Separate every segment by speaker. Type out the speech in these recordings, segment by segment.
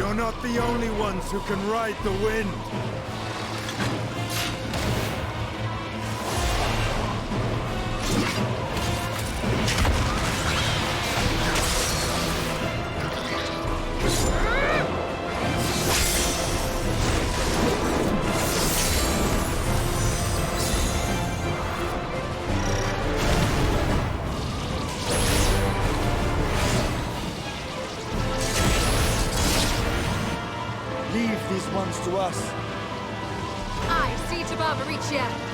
Speaker 1: You're not the only ones who can ride the wind. Leave these ones to us.
Speaker 2: I see to Barbaricia.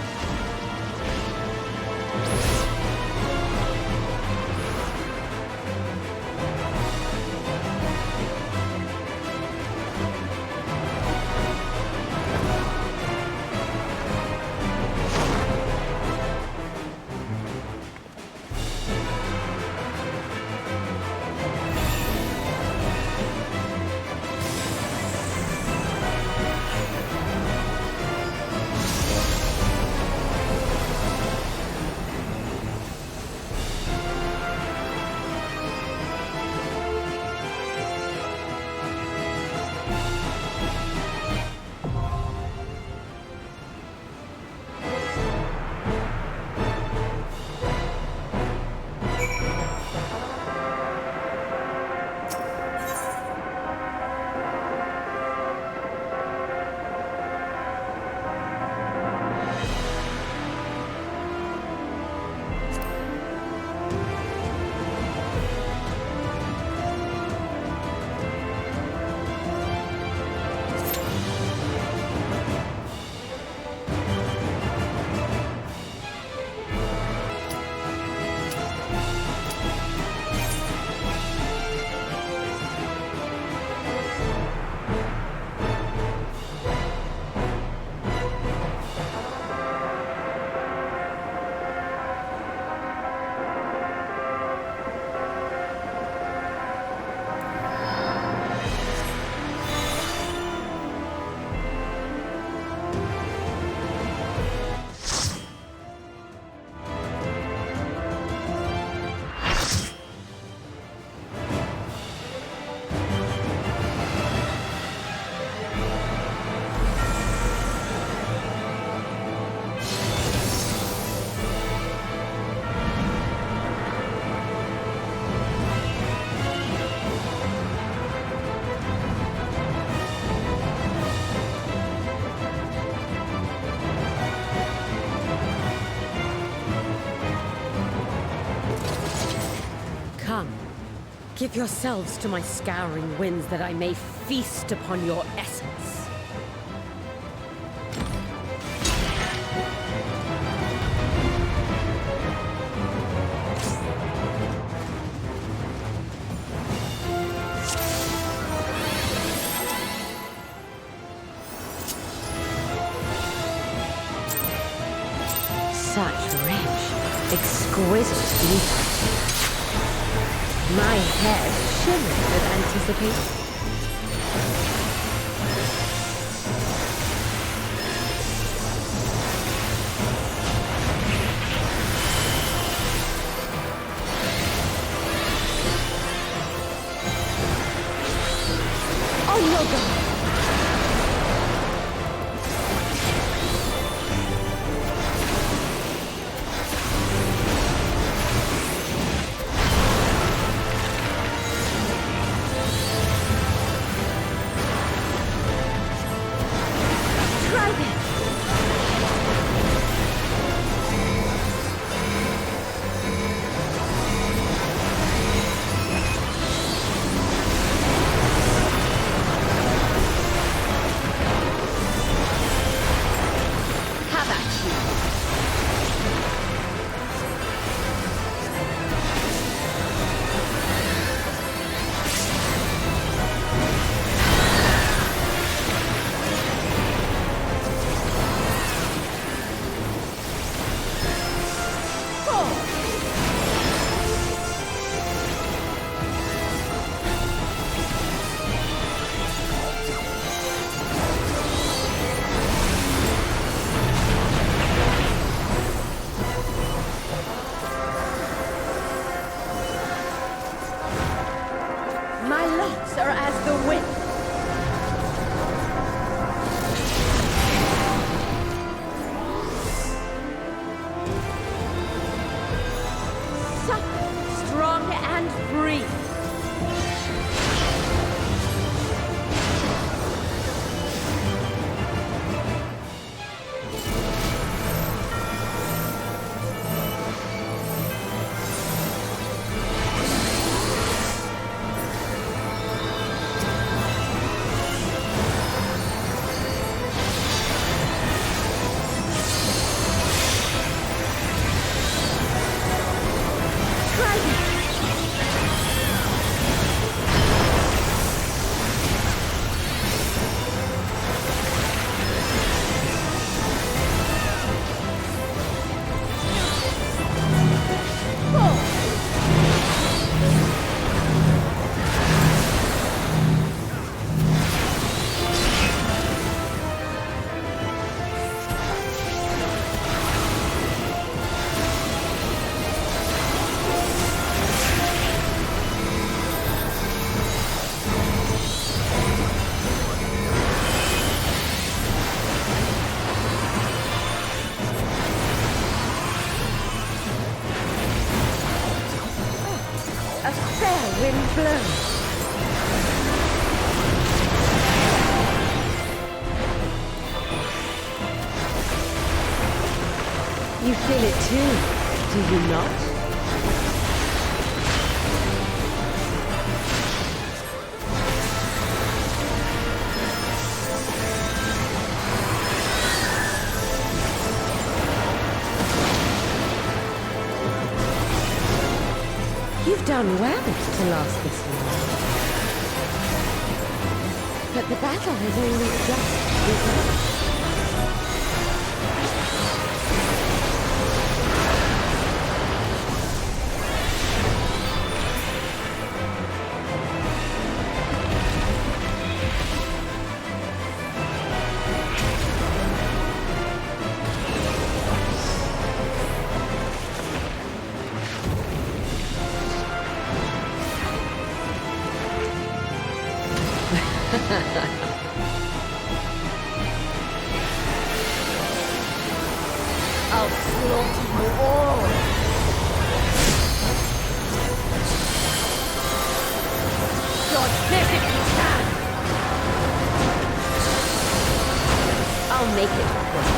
Speaker 3: Come, give yourselves to my scouring winds that I may feast upon your essence. Such rich, exquisite beauty. My head shivers with anticipation. Oh no, God! My locks are as the wind. You feel it too, do you not? You've done well to last this long. But the battle has only just begun. I'll slaughter you all! Dodge this if you can! I'll make it quick.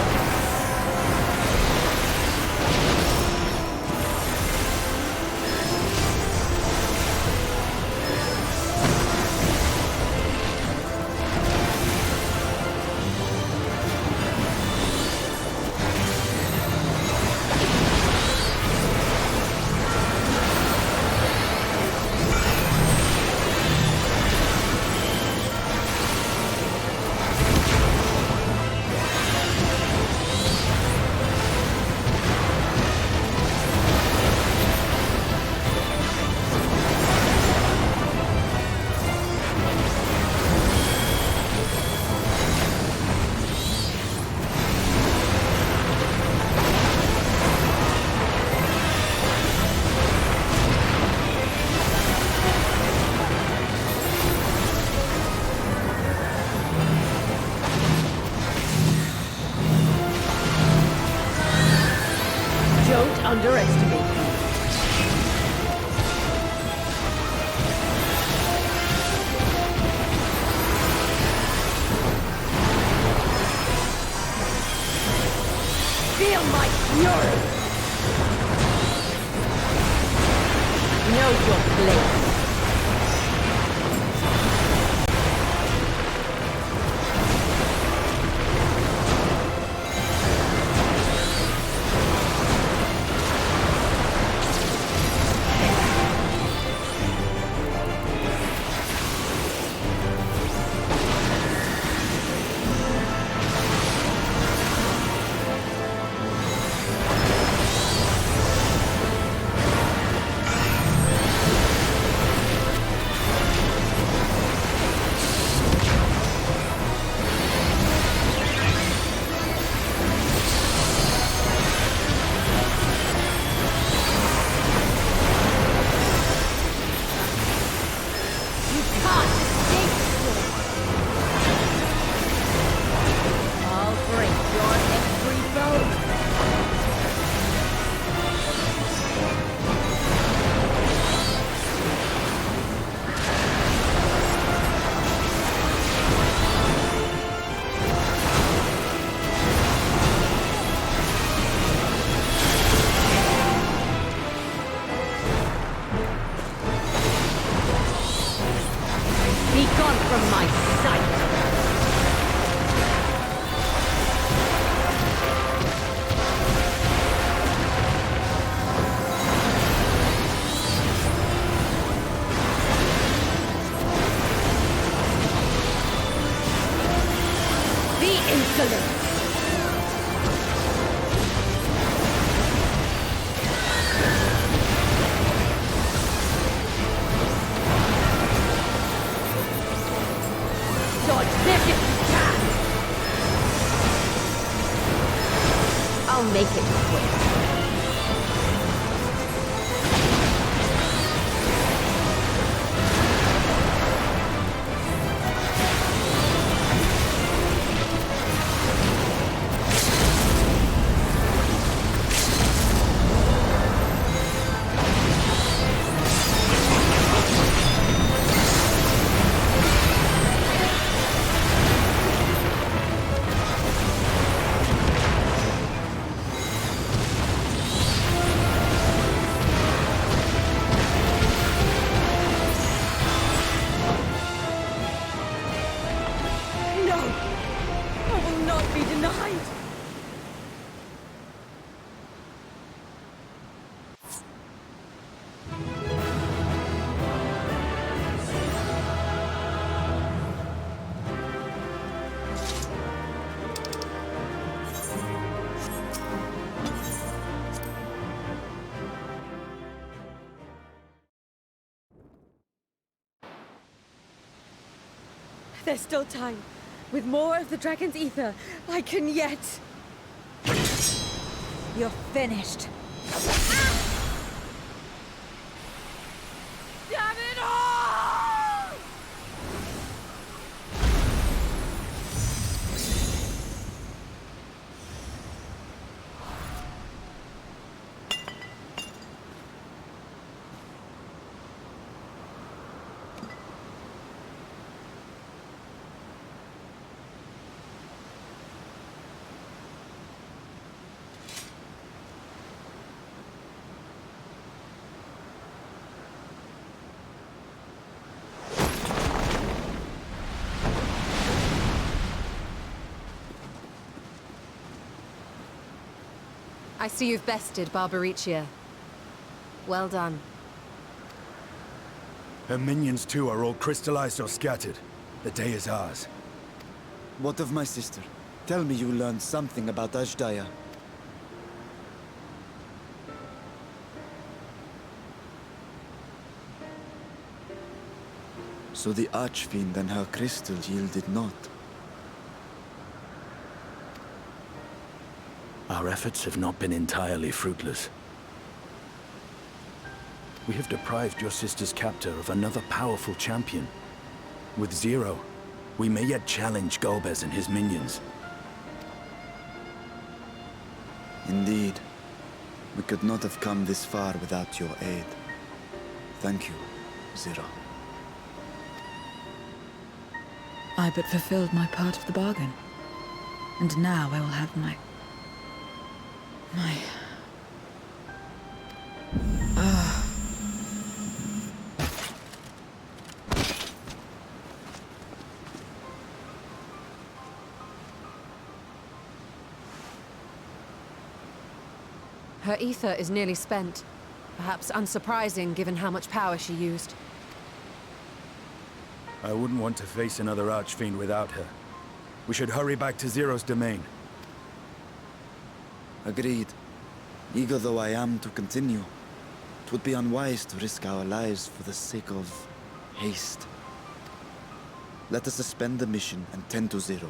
Speaker 3: Don't underestimate me. Feel my fury! Know your place. Be gone from my sight! Be insolent! Dodge this if you can! I'll make it quick. denied! There's still time. With more of the dragon's ether, I can yet...
Speaker 4: You're finished.
Speaker 3: Damn it all!
Speaker 2: I see you've bested Barbaricia. Well done.
Speaker 1: Her minions too are all crystallized or scattered. The day is ours.
Speaker 5: What of my sister? Tell me you learned something about Ashdaya. So the Archfiend and her crystal yielded not.
Speaker 6: Our efforts have not been entirely fruitless. We have deprived your sister's captor of another powerful champion. With Zero, we may yet challenge Golbez and his minions.
Speaker 5: Indeed. We could not have come this far without your aid. Thank you, Zero.
Speaker 4: I but fulfilled my part of the bargain. And now I will have my...
Speaker 2: Her ether is nearly spent. Perhaps unsurprising given how much power she used.
Speaker 1: I wouldn't want to face another Archfiend without her. We should hurry back to Zero's domain.
Speaker 5: Agreed. Eager though I am to continue, it would be unwise to risk our lives for the sake of haste. Let us suspend the mission and tend to Zero.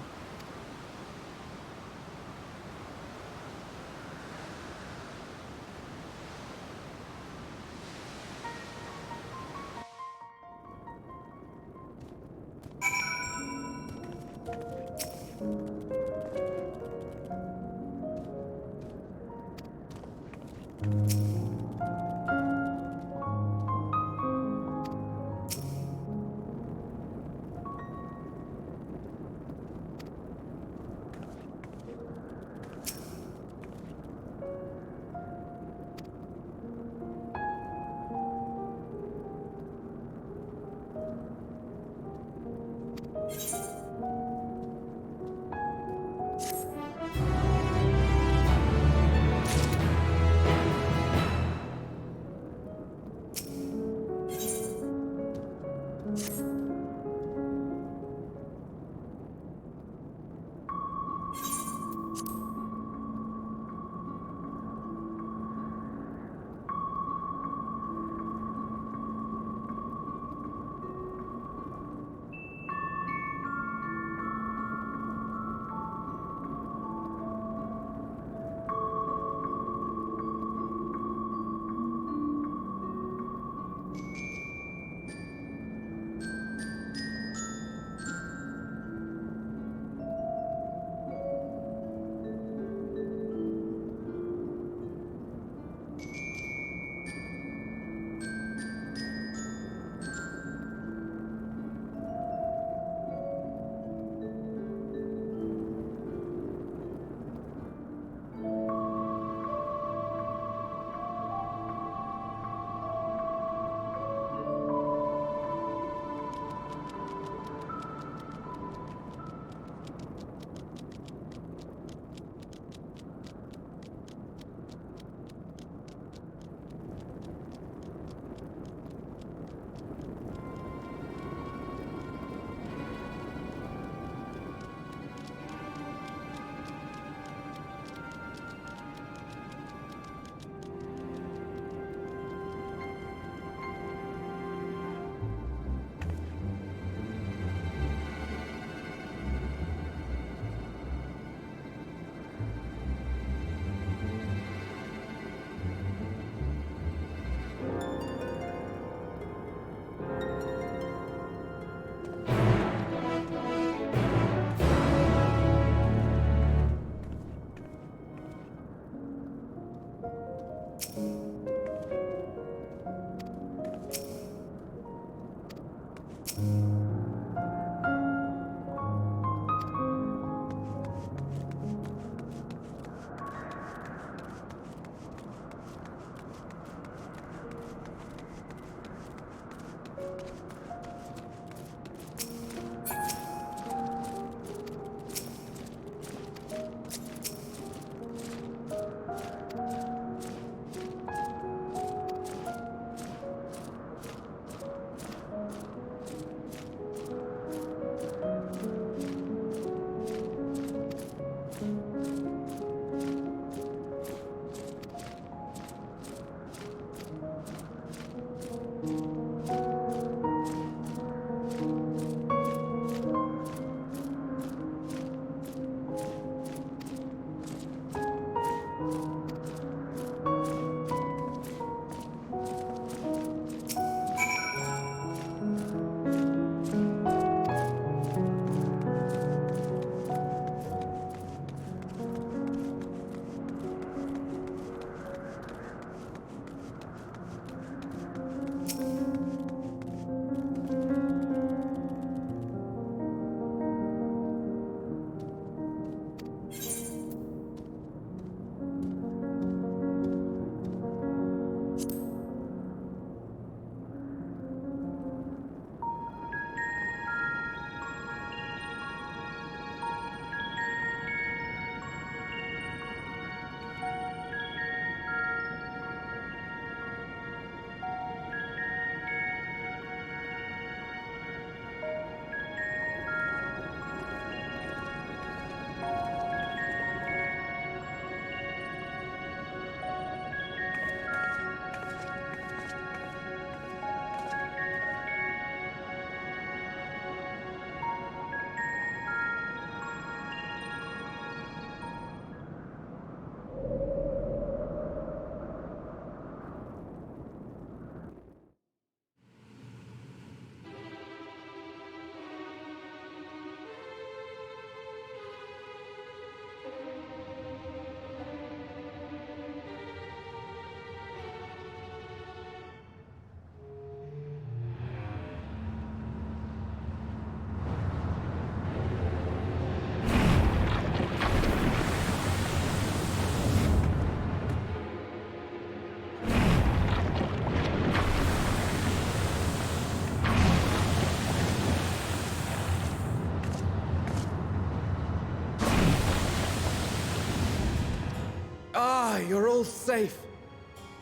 Speaker 7: you're all safe.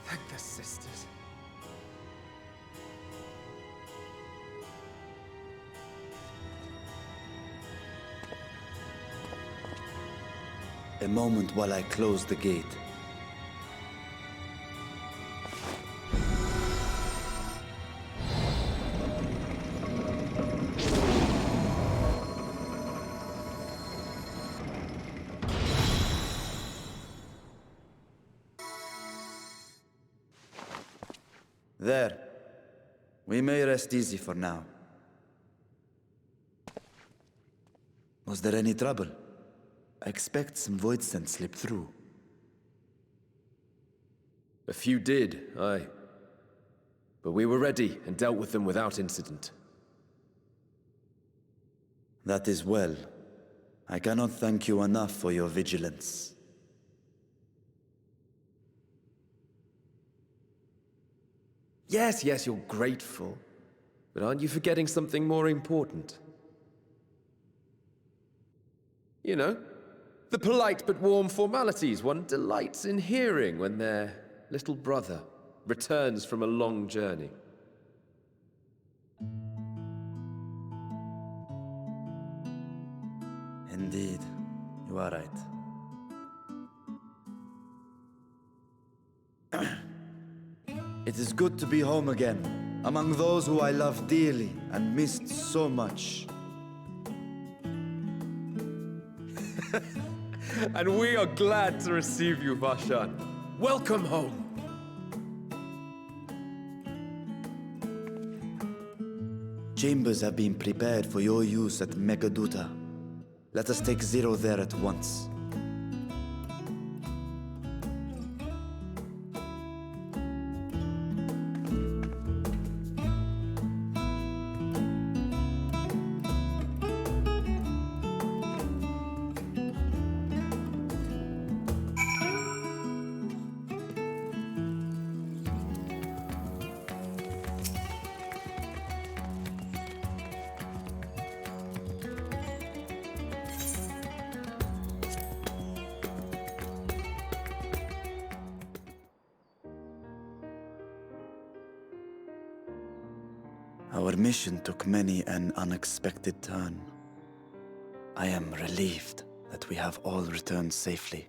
Speaker 7: Thank the sisters.
Speaker 5: A moment while I close the gate. There. We may rest easy for now. Was there any trouble? I expect some void scent slipped through.
Speaker 7: A few did, aye. But we were ready and dealt with them without incident.
Speaker 5: That is well. I cannot thank you enough for your vigilance.
Speaker 7: Yes, you're grateful. But aren't you forgetting something more important? You know, the polite but warm formalities one delights in hearing when their little brother returns from a long journey.
Speaker 5: Indeed, you are right. It is good to be home again, among those who I love dearly and missed so much.
Speaker 7: And we are glad to receive you, Vashan. Welcome home.
Speaker 5: Chambers have been prepared for your use at Megaduta. Let us take Zero there at once. Our mission took many an unexpected turn. I am relieved that we have all returned safely.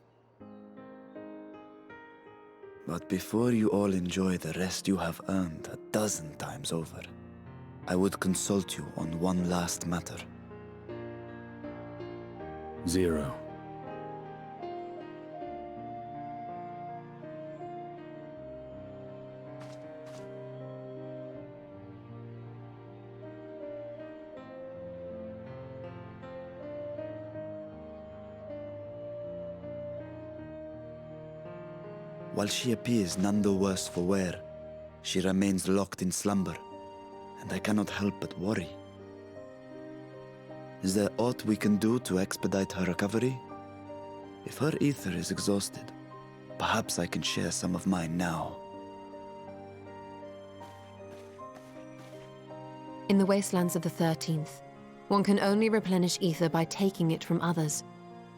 Speaker 5: But before you all enjoy the rest you have earned 12 times over, I would consult you on one last matter.
Speaker 6: Zero.
Speaker 5: While she appears none the worse for wear, she remains locked in slumber, and I cannot help but worry. Is there aught we can do to expedite her recovery? If her ether is exhausted, perhaps I can share some of mine now.
Speaker 2: In the wastelands of the 13th, one can only replenish ether by taking it from others,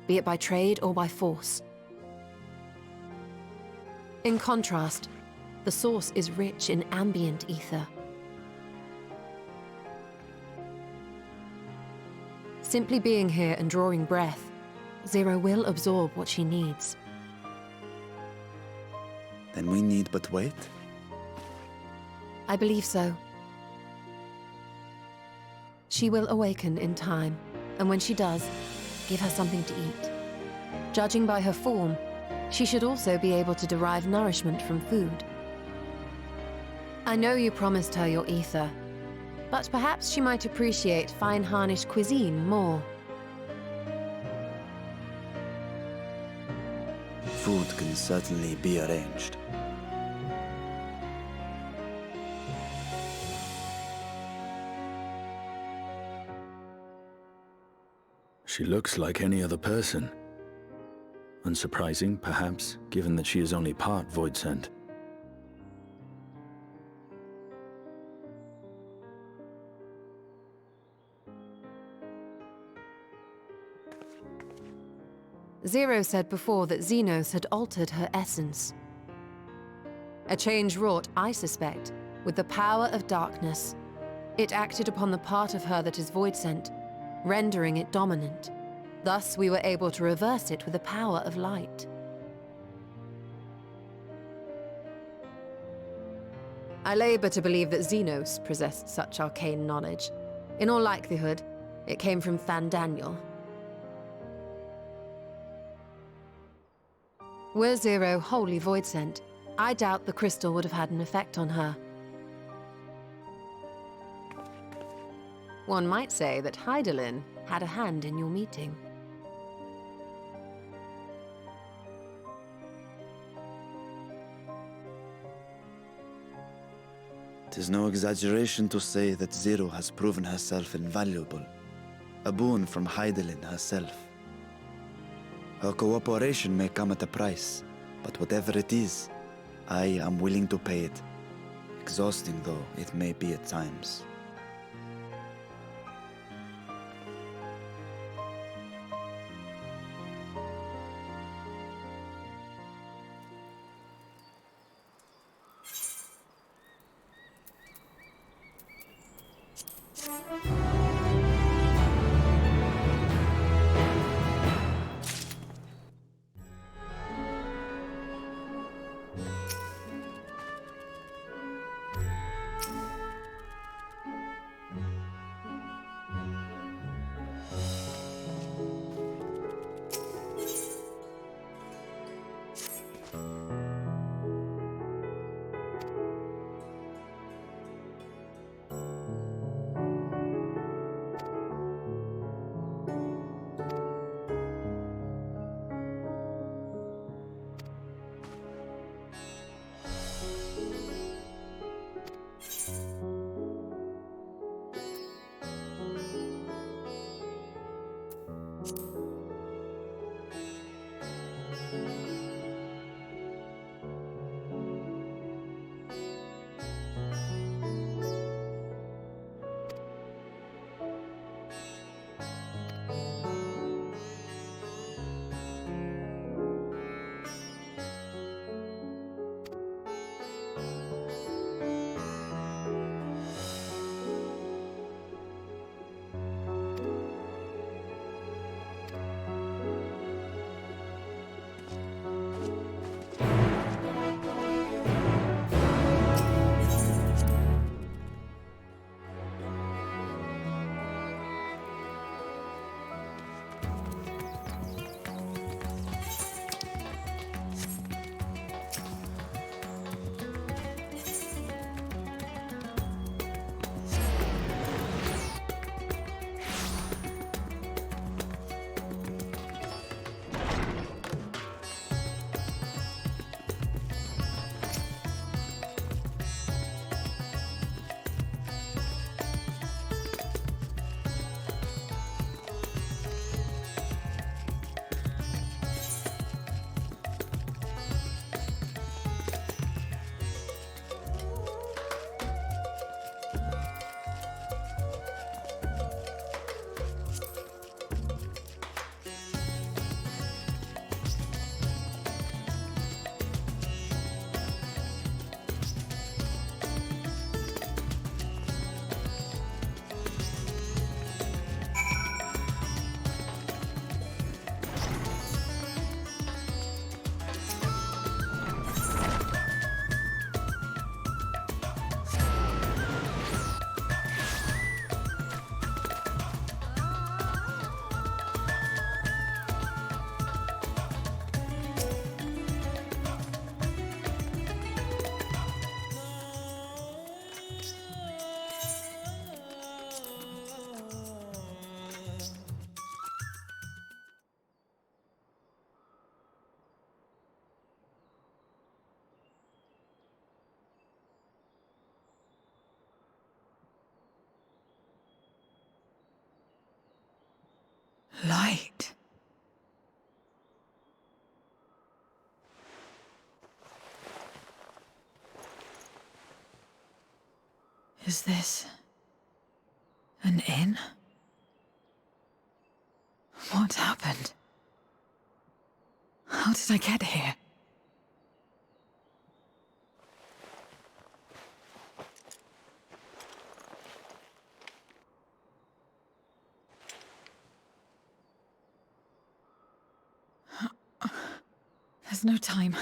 Speaker 2: be it by trade or by force. In contrast, the source is rich in ambient ether. Simply being here and drawing breath, Zero will absorb what she needs.
Speaker 5: Then we need but wait?
Speaker 2: I believe so. She will awaken in time, and when she does, give her something to eat. Judging by her form, she should also be able to derive nourishment from food. I know you promised her your ether, but perhaps she might appreciate fine harnished cuisine more.
Speaker 5: Food can certainly be arranged.
Speaker 6: She looks like any other person. Unsurprising, perhaps, given that she is only part void scent.
Speaker 2: Zero said before that Xenos had altered her essence. A change wrought, I suspect, with the power of darkness. It acted upon the part of her that is void-sent, rendering it dominant. Thus, we were able to reverse it with the power of light. I labor to believe that Xenos possessed such arcane knowledge. In all likelihood, it came from Thandaniel. Were Zero wholly void-sent, I doubt the crystal would have had an effect on her. One might say that Hydaelyn had a hand in your meeting.
Speaker 5: Tis no exaggeration to say that Zero has proven herself invaluable. A boon from Hydaelyn herself. Her cooperation may come at a price, but whatever it is, I am willing to pay it. Exhausting though it may be at times.
Speaker 4: Light. Is this an inn? What happened? How did I get here? There's no time.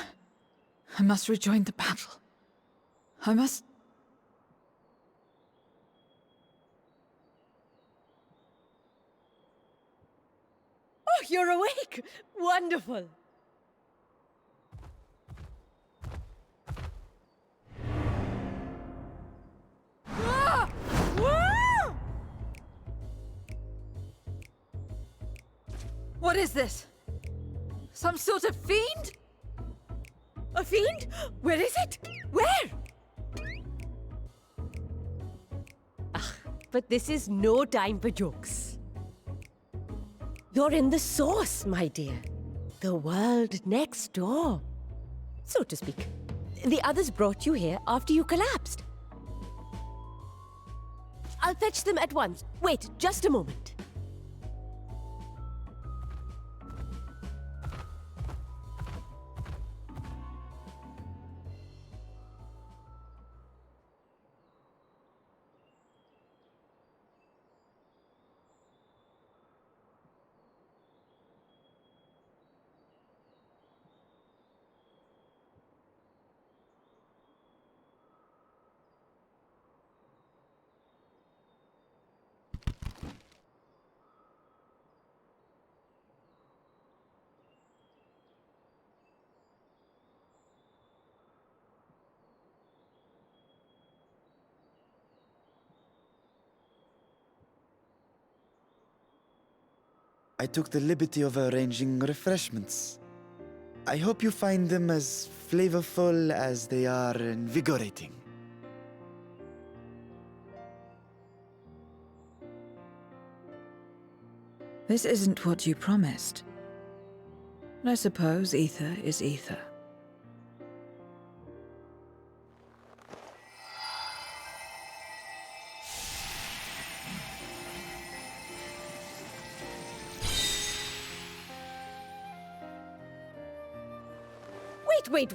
Speaker 4: I must rejoin the battle. I must...
Speaker 3: Oh, you're awake! Wonderful! Ah! Ah!
Speaker 4: What is this? Some sort of fiend?
Speaker 3: A fiend? Where is it? Where? Ah, but this is no time for jokes. You're in the source, my dear. The world next door, so to speak. The others brought you here after you collapsed. I'll fetch them at once. Wait, just a moment.
Speaker 5: I took the liberty of arranging refreshments. I hope you find them as flavorful as they are invigorating.
Speaker 4: This isn't what you promised. But I suppose ether is ether.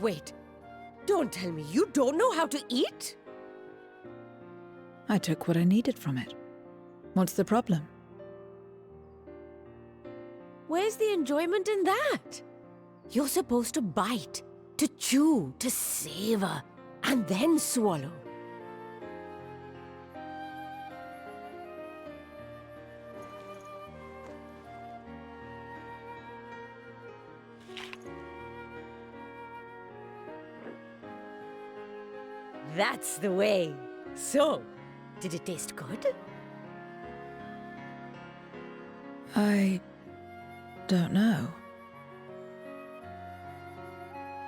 Speaker 3: Wait. Don't tell me you don't know how to eat?
Speaker 4: I took what I needed from it. What's the problem?
Speaker 3: Where's the enjoyment in that? You're supposed to bite, to chew, to savor, and then swallow. That's the way. So, did it taste good?
Speaker 4: I don't know.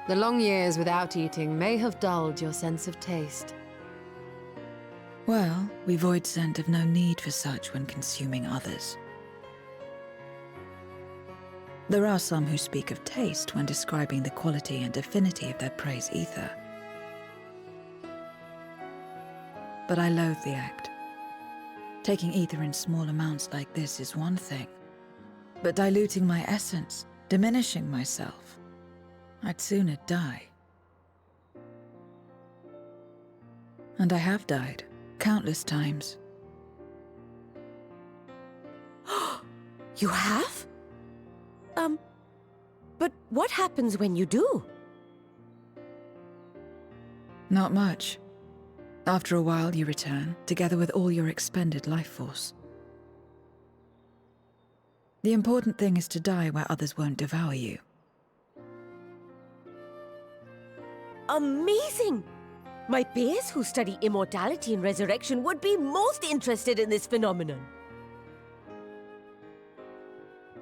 Speaker 2: The long years without eating may have dulled your sense of taste.
Speaker 4: Well, we void scent have no need for such when consuming others. There are some who speak of taste when describing the quality and affinity of their prey's ether. But I loathe the act. Taking ether in small amounts like this is one thing, but diluting my essence, diminishing myself, I'd sooner die. And I have died, countless times.
Speaker 3: You have? But what happens when you do?
Speaker 4: Not much. After a while, you return, together with all your expended life force. The important thing is to die where others won't devour you.
Speaker 3: Amazing! My peers who study immortality and resurrection would be most interested in this phenomenon.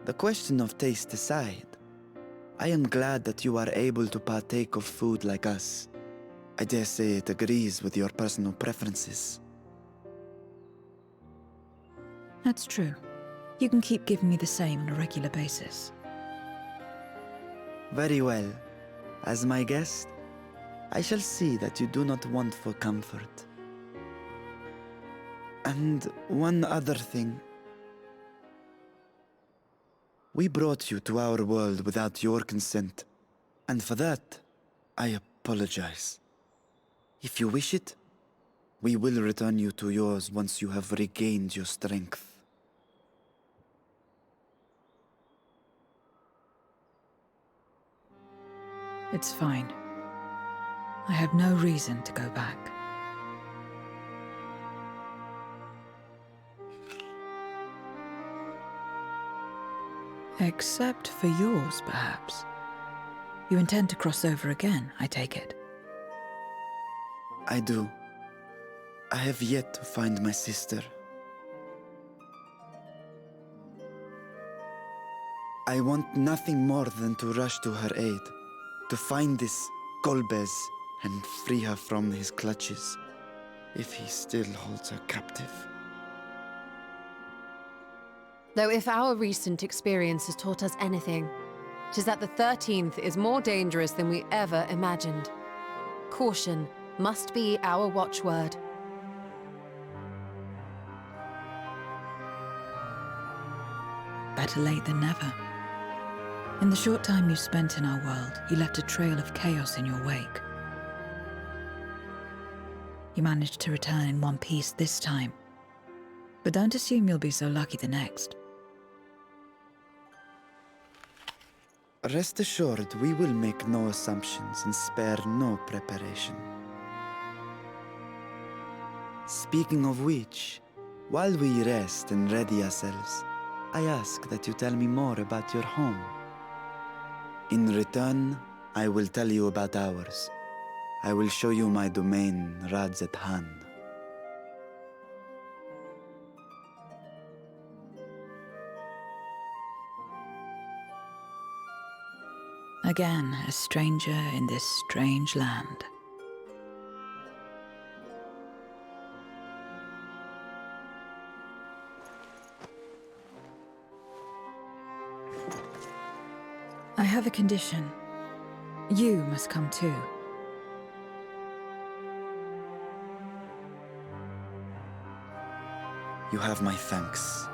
Speaker 5: The question of taste aside, I am glad that you are able to partake of food like us. I dare say it agrees with your personal preferences.
Speaker 4: That's true. You can keep giving me the same on a regular basis.
Speaker 5: Very well. As my guest, I shall see that you do not want for comfort. And one other thing. We brought you to our world without your consent, and for that, I apologize. If you wish it, we will return you to yours once you have regained your strength.
Speaker 4: It's fine. I have no reason to go back. Except for yours, perhaps. You intend to cross over again, I take it.
Speaker 5: I do. I have yet to find my sister. I want nothing more than to rush to her aid, to find this Golbez and free her from his clutches, if he still holds her captive.
Speaker 2: Though if our recent experience has taught us anything, it is that the 13th is more dangerous than we ever imagined. Caution must be our watchword.
Speaker 4: Better late than never. In the short time you spent in our world, you left a trail of chaos in your wake. You managed to return in one piece this time, but don't assume you'll be so lucky the next.
Speaker 5: Rest assured, we will make no assumptions and spare no preparation. Speaking of which, while we rest and ready ourselves, I ask that you tell me more about your home. In return, I will tell you about ours. I will show you my domain, Radzet-Han.
Speaker 4: Again, a stranger in this strange land. I have a condition. You must come too.
Speaker 5: You have my thanks.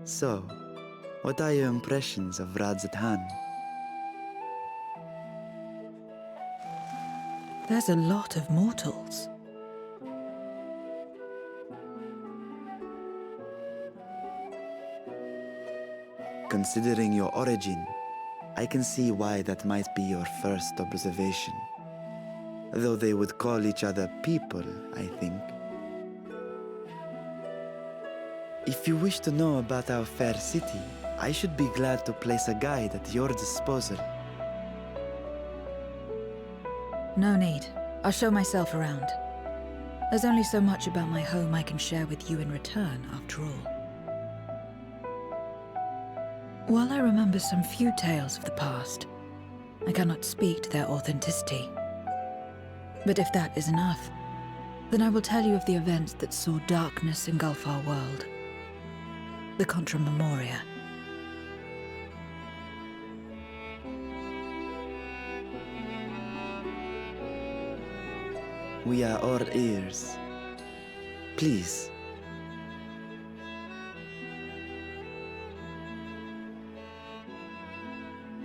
Speaker 5: So, what are your impressions of Radzatan?
Speaker 4: There's a lot of mortals.
Speaker 5: Considering your origin, I can see why that might be your first observation. Though they would call each other people, I think. If you wish to know about our fair city, I should be glad to place a guide at your disposal.
Speaker 4: No need. I'll show myself around. There's only so much about my home I can share with you in return, after all. While I remember some few tales of the past, I cannot speak to their authenticity. But if that is enough, then I will tell you of the events that saw darkness engulf our world. The Contra Memoria.
Speaker 5: We are all ears. Please.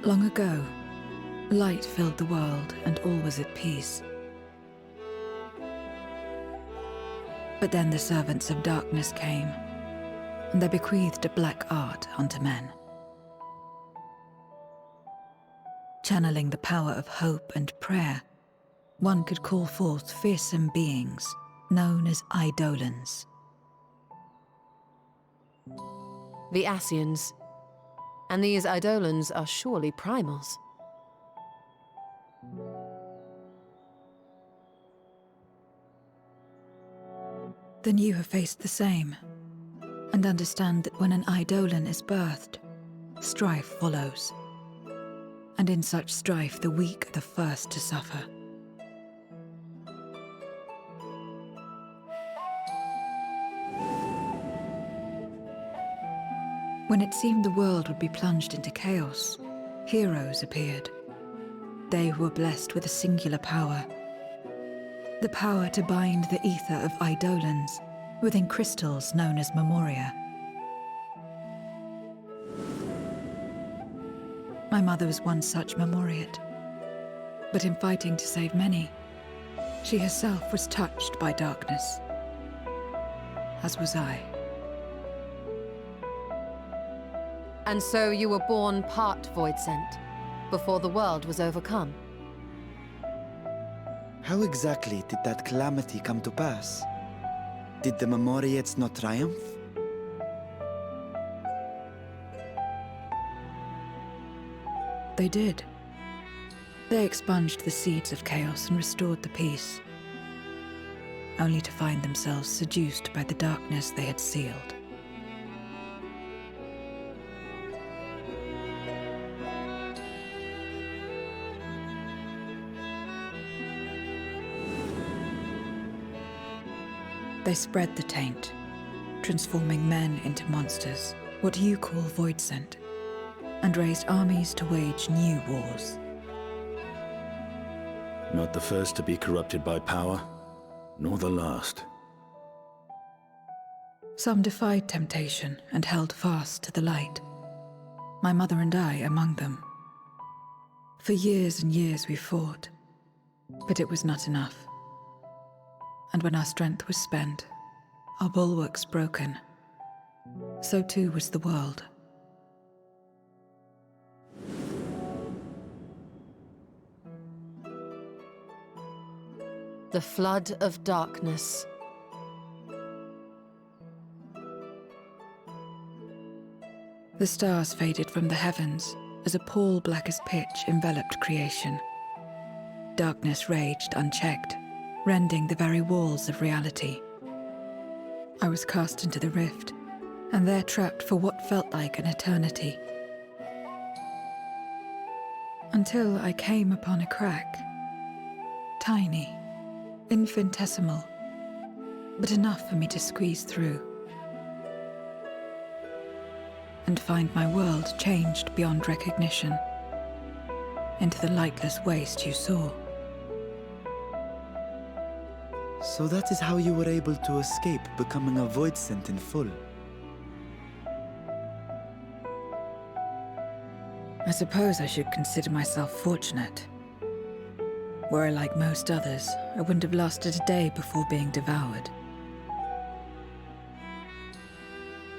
Speaker 4: Long ago, light filled the world and all was at peace. But then the servants of darkness came, and they bequeathed a black art unto men. Channeling the power of hope and prayer, one could call forth fearsome beings known as Eidolons.
Speaker 2: The Ascians. And these Eidolons are surely primals.
Speaker 4: Then you have faced the same, and understand that when an Eidolon is birthed, strife follows. And in such strife, the weak are the first to suffer. When it seemed the world would be plunged into chaos, heroes appeared. They who were blessed with a singular power. The power to bind the ether of Eidolons within crystals known as Memoria. My mother was one such Memoriate. But in fighting to save many, she herself was touched by darkness. As was I.
Speaker 2: And so you were born part Voidsent, before the world was overcome.
Speaker 5: How exactly did that calamity come to pass? Did the Memoriates not triumph?
Speaker 4: They did. They expunged the seeds of chaos and restored the peace, only to find themselves seduced by the darkness they had sealed. They spread the taint, transforming men into monsters, what you call Voidsent, and raised armies to wage new wars.
Speaker 6: Not the first to be corrupted by power, nor the last.
Speaker 4: Some defied temptation and held fast to the light. My mother and I among them. For years and years we fought, but it was not enough. And when our strength was spent, our bulwarks broken, so too was the world.
Speaker 2: The flood of darkness.
Speaker 4: The stars faded from the heavens as a pall black as pitch enveloped creation. Darkness raged unchecked, rending the very walls of reality. I was cast into the rift, and there trapped for what felt like an eternity. Until I came upon a crack. Tiny, infinitesimal, but enough for me to squeeze through. And find my world changed beyond recognition, into the lightless waste you saw.
Speaker 5: So that is how you were able to escape becoming a Voidsent in full.
Speaker 4: I suppose I should consider myself fortunate. Were I like most others, I wouldn't have lasted a day before being devoured.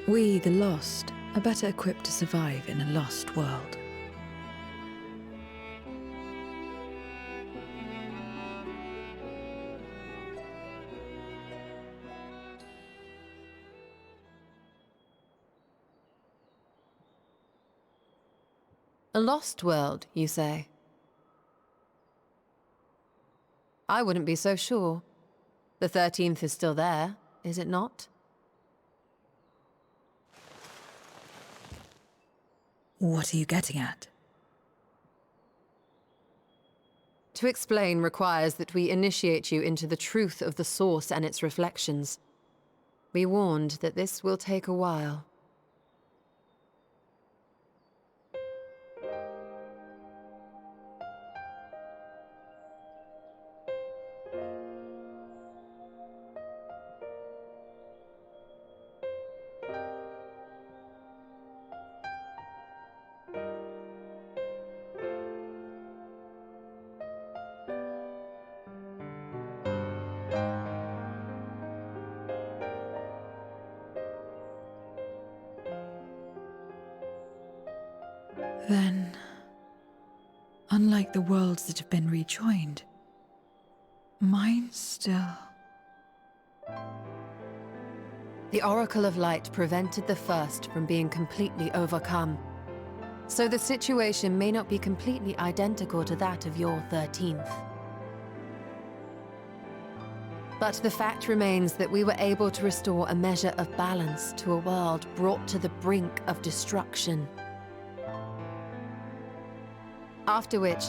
Speaker 4: We, the lost, are better equipped to survive in a lost world.
Speaker 2: A lost world, you say? I wouldn't be so sure. The 13th is still there, is it not?
Speaker 4: What are you getting at?
Speaker 2: To explain requires that we initiate you into the truth of the source and its reflections. Be warned that this will take a while.
Speaker 4: Then, unlike the worlds that have been rejoined, mine still...
Speaker 2: The Oracle of Light prevented the first from being completely overcome. So the situation may not be completely identical to that of your 13th. But the fact remains that we were able to restore a measure of balance to a world brought to the brink of destruction. After which,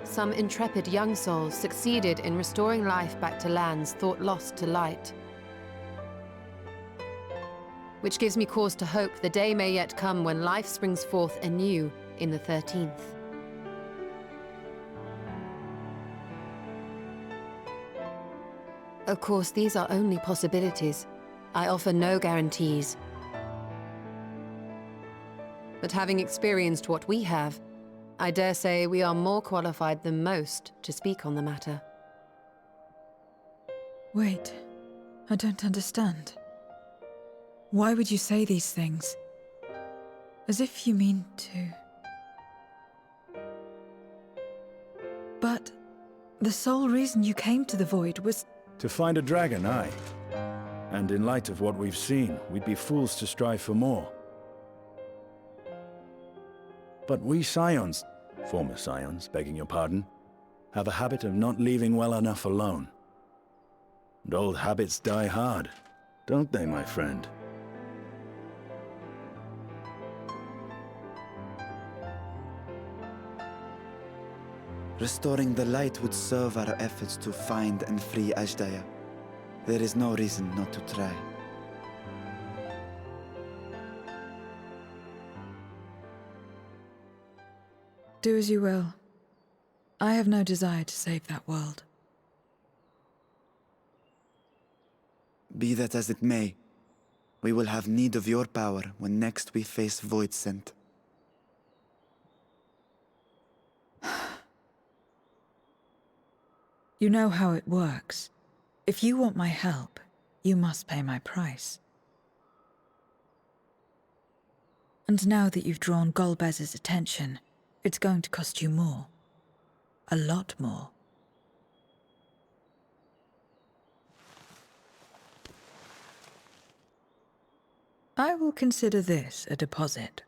Speaker 2: some intrepid young souls succeeded in restoring life back to lands thought lost to light. Which gives me cause to hope the day may yet come when life springs forth anew in the 13th. Of course, these are only possibilities. I offer no guarantees. But having experienced what we have, I dare say we are more qualified than most to speak on the matter.
Speaker 4: Wait, I don't understand. Why would you say these things? As if you mean to... But the sole reason you came to the Void was...
Speaker 6: To find a dragon, aye. And in light of what we've seen, we'd be fools to strive for more. But we Scions, former Scions, begging your pardon, have a habit of not leaving well enough alone. And old habits die hard, don't they, my friend?
Speaker 5: Restoring the light would serve our efforts to find and free Ashdaya. There is no reason not to try.
Speaker 4: Do as you will. I have no desire to save that world.
Speaker 5: Be that as it may, we will have need of your power when next we face Voidsent.
Speaker 4: You know how it works. If you want my help, you must pay my price. And now that you've drawn Golbez's attention, it's going to cost you more. A lot more. I will consider this a deposit.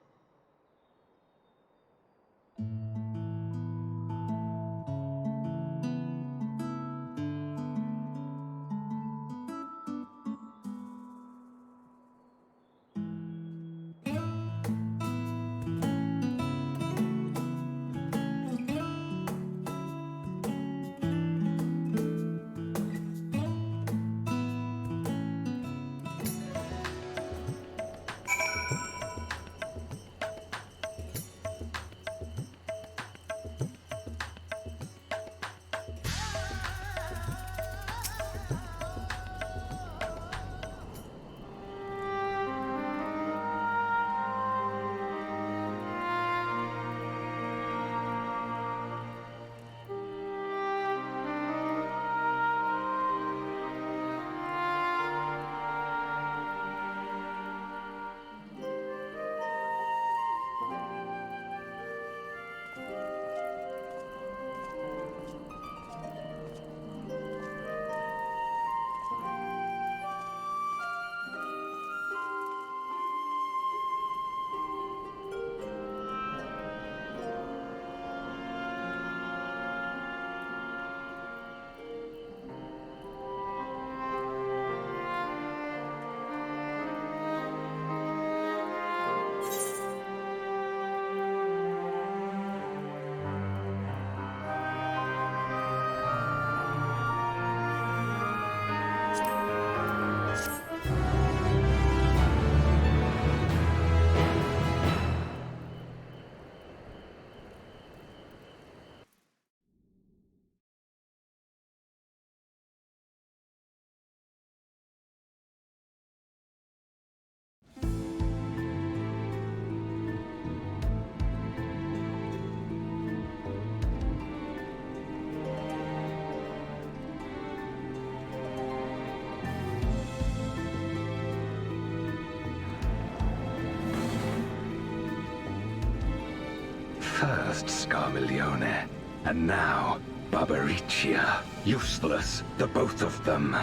Speaker 8: First Scarmiglione, and now Barbaricia. Useless, the both of them.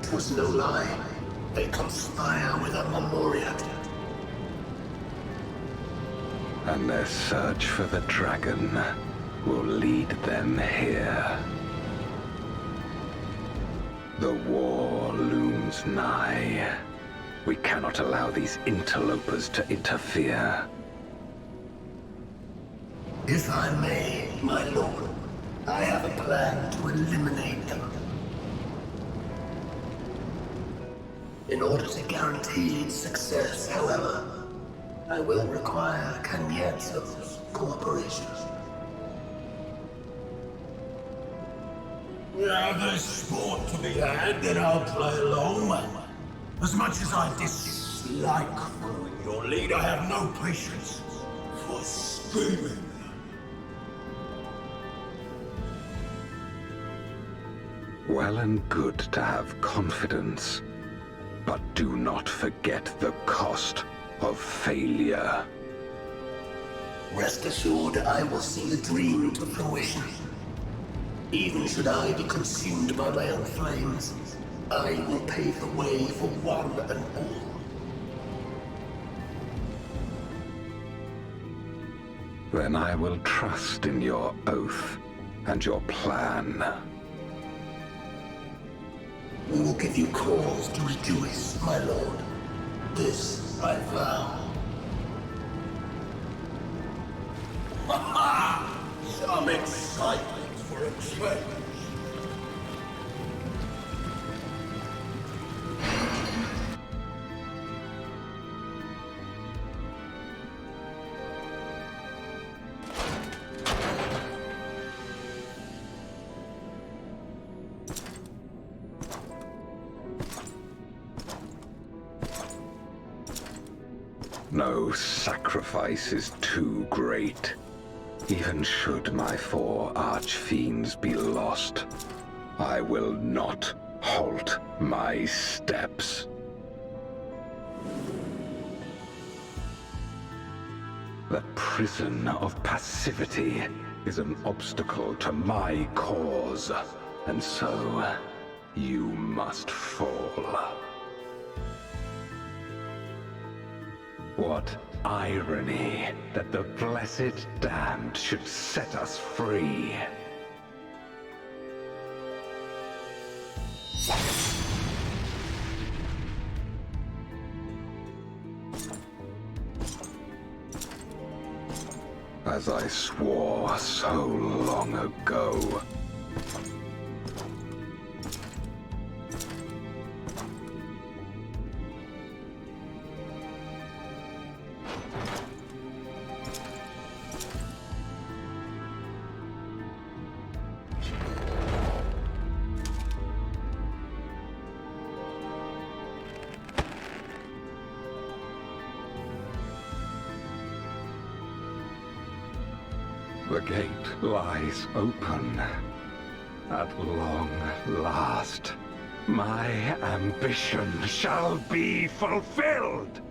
Speaker 9: 'Twas no lie. They conspire with a Memoriat.
Speaker 8: And their search for the dragon will lead them here. The war looms nigh. We cannot allow these interlopers to interfere.
Speaker 9: If I may, my lord, I have a plan to eliminate them. In order to guarantee success, however, I will require Cagnazzo's cooperation. Now there's sport to be had, then I'll play along. As much as I dislike following your lead, I have no patience for screaming.
Speaker 8: Well and good to have confidence, but do not forget the cost of failure.
Speaker 9: Rest assured, I will see the dream to fruition. Even should I be consumed by my own flames, I will pave the way for one and all.
Speaker 8: Then I will trust in your oath and your plan.
Speaker 9: We will give you cause to rejoice, my lord. This I vow. Ha ha! Some excitement for a change.
Speaker 8: No sacrifice is too great. Even should my 4 archfiends be lost, I will not halt my steps. The prison of passivity is an obstacle to my cause, and so you must fall. What irony that the blessed damned should set us free. As I swore so long ago. The gate lies open. At long last, my ambition shall be fulfilled!